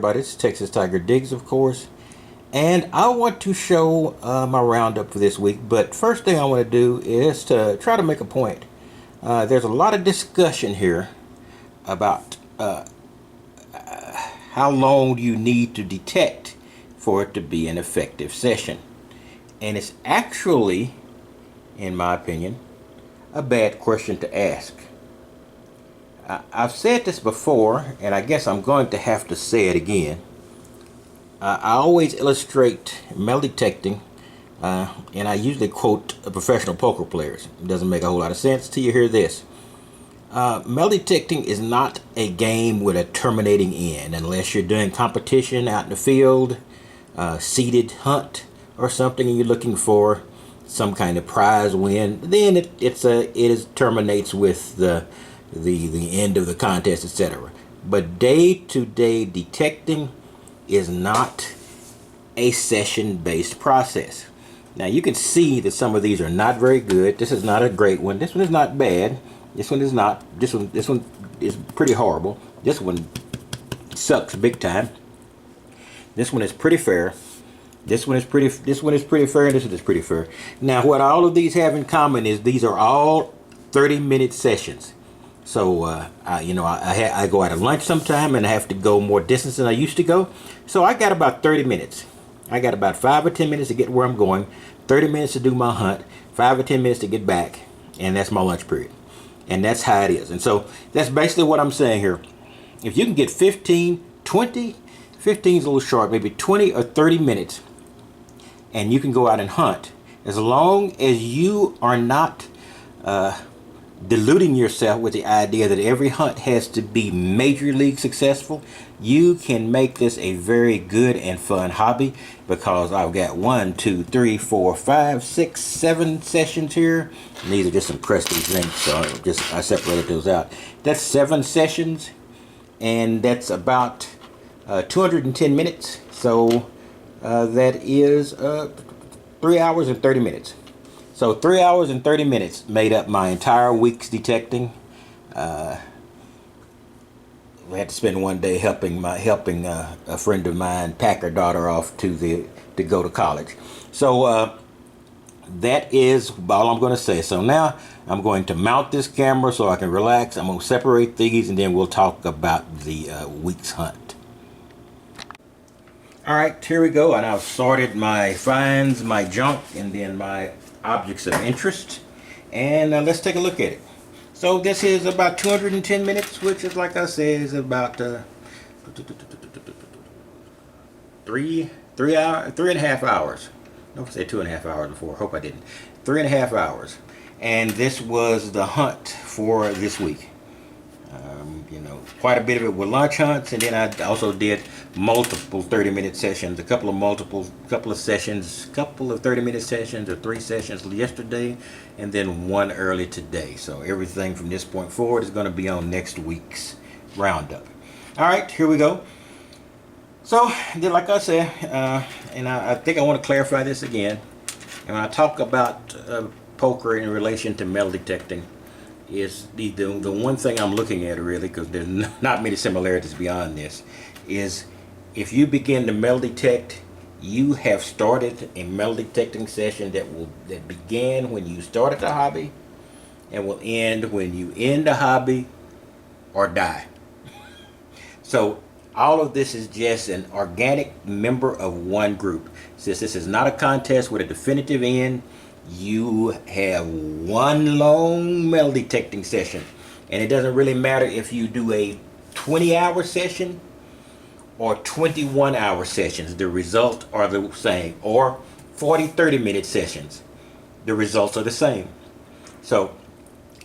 everybody? It's Texas Tiger Diggs, of course. And I want to show my roundup for this week. But first thing I want to do is to try to make a point. There's a lot of discussion here about how long you need to detect for it to be an effective session. And it's actually, in my opinion, a bad question to ask. I've said this before, and I guess I'm going to have to say it again. I always illustrate metal detecting, and I usually quote professional poker players. It doesn't make a whole lot of sense till you hear this. Metal detecting is not a game with a terminating end unless you're doing competition out in the field, seated hunt or something, and you're looking for some kind of prize win. Then it terminates with the end of the contest, etc. But day-to-day detecting is not a session-based process. Now you can see that some of these are not very good. This is not a great one. This one is not bad. This one is not. This one is pretty horrible. This one sucks big time. This one is pretty fair. This one is pretty fair, and this one is pretty fair. Now what all of these have in common is these are all 30-minute sessions. So I go out at lunch sometime and I have to go more distance than I used to go. So I got about 30 minutes. I got about 5 or 10 minutes to get where I'm going, 30 minutes to do my hunt, 5 or 10 minutes to get back, and that's my lunch period. And that's how it is. And so that's basically what I'm saying here. If you can get 15 is a little short, maybe 20 or 30 minutes, and you can go out and hunt, as long as you are not deluding yourself with the idea that every hunt has to be major league successful, you can make this a very good and fun hobby, because I've got 1, 2, 3, 4, 5, 6, 7 sessions here. And these are just some Prestige links, so I separated those out. That's 7 sessions, and that's about 210 minutes. So that is 3 hours and 30 minutes. So 3 hours and 30 minutes made up my entire week's detecting. We had to spend one day helping a friend of mine pack her daughter off to go to college. So that is all I'm going to say. So now I'm going to mount this camera so I can relax. I'm going to separate these, and then we'll talk about the week's hunt. All right, here we go. And I've sorted my finds, my junk, and then my objects of interest, and let's take a look at it. So this is about 210 minutes, which is, like I said, is about 3.5 hours. No, I said 2.5 hours before. Hope I didn't. 3.5 hours, and this was the hunt for this week. Quite a bit of it were lunch hunts, and then I also did multiple 30-minute sessions, a couple of 30-minute sessions, or 3 sessions yesterday, and then 1 early today. So everything from this point forward is going to be on next week's roundup. All right, here we go. So, like I said, and I think I want to clarify this again. And when I talk about poker in relation to metal detecting, is the one thing I'm looking at, really, because there's not many similarities beyond this, is if you begin to metal detect, you have started a metal detecting session that began when you started the hobby and will end when you end the hobby or die. So all of this is just an organic member of one group. Since this is not a contest with a definitive end, you have one long metal detecting session, and it doesn't really matter if you do a 20-hour session or 21-hour sessions. The results are the same, or 30-minute sessions. The results are the same. So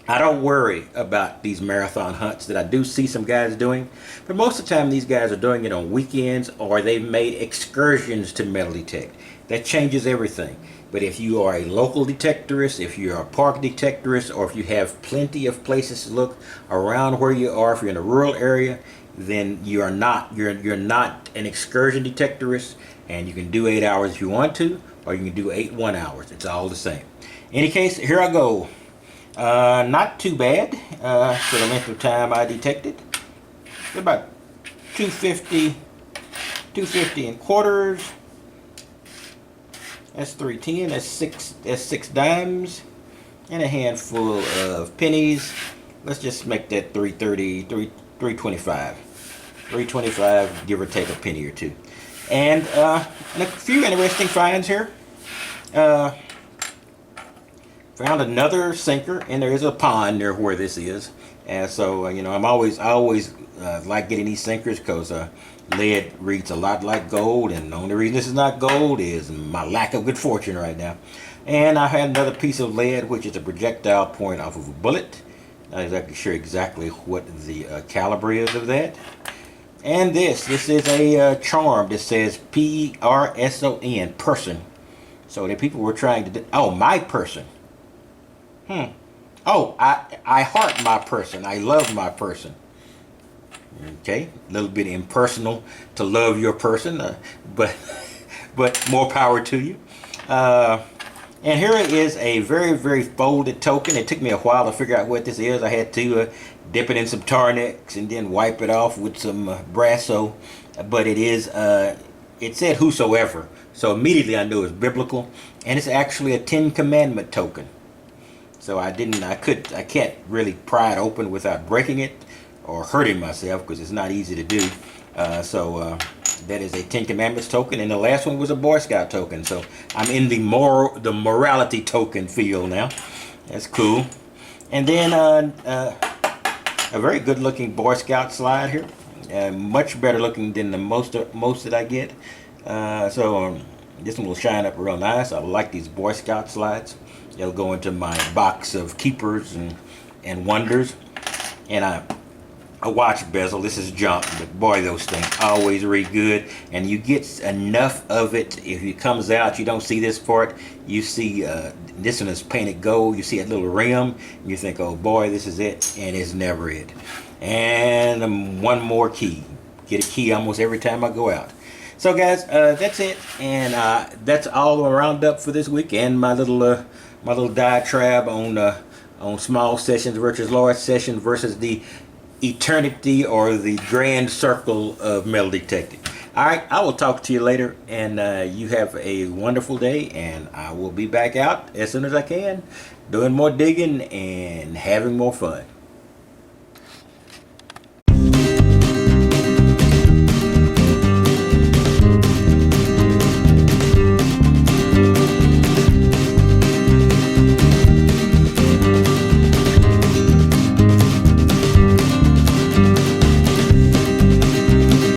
I don't worry about these marathon hunts that I do see some guys doing, but most of the time these guys are doing it on weekends, or they've made excursions to metal detect. That changes everything. But if you are a local detectorist, if you're a park detectorist, or if you have plenty of places to look around where you are, if you're in a rural area, then you're not an excursion detectorist, and you can do 8 hours if you want to, or you can do 8 1 hours. It's all the same. In any case, here I go. Not too bad for the length of time I detected. About 250 250 in quarters. That's 310. That's six dimes. And a handful of pennies. Let's just make that 330, 325. 325, give or take a penny or two. And a few interesting finds here. Found another sinker, and there is a pond near where this is. And so, I always like getting these sinkers because lead reads a lot like gold, and the only reason this is not gold is my lack of good fortune right now. And I had another piece of lead, which is a projectile point off of a bullet. Not exactly sure exactly what the caliber is of that. And this is a charm that says P-E-R-S-O-N, person. So the people were trying to, my person. Oh, I heart my person. I love my person. Okay, a little bit impersonal to love your person, but more power to you. And here is a very, very folded token. It took me a while to figure out what this is. I had to dip it in some Tarnex and then wipe it off with some Brasso. But it is, it said whosoever. So immediately I knew it was biblical. And it's actually a Ten Commandment token. So I can't really pry it open without breaking it or hurting myself, because it's not easy to do. That is a Ten Commandments token, and the last one was a Boy Scout token. So I'm in the morality token field now. That's cool. And then a very good looking Boy Scout slide here. Much better looking than the most that I get. This one will shine up real nice. I like these Boy Scout slides. They'll go into my box of keepers and wonders. And a watch bezel. This is junk, but boy, those things always read good. And you get enough of it. If it comes out, you don't see this part. You see this one is painted gold. You see that little rim. And you think, oh boy, this is it. And it's never it. And one more key. Get a key almost every time I go out. So guys, that's it. And that's all the roundup for this week. And my little diatribe on small sessions versus large sessions versus the eternity or the grand circle of metal detecting. All right, I will talk to you later, and you have a wonderful day, and I will be back out as soon as I can, doing more digging and having more fun.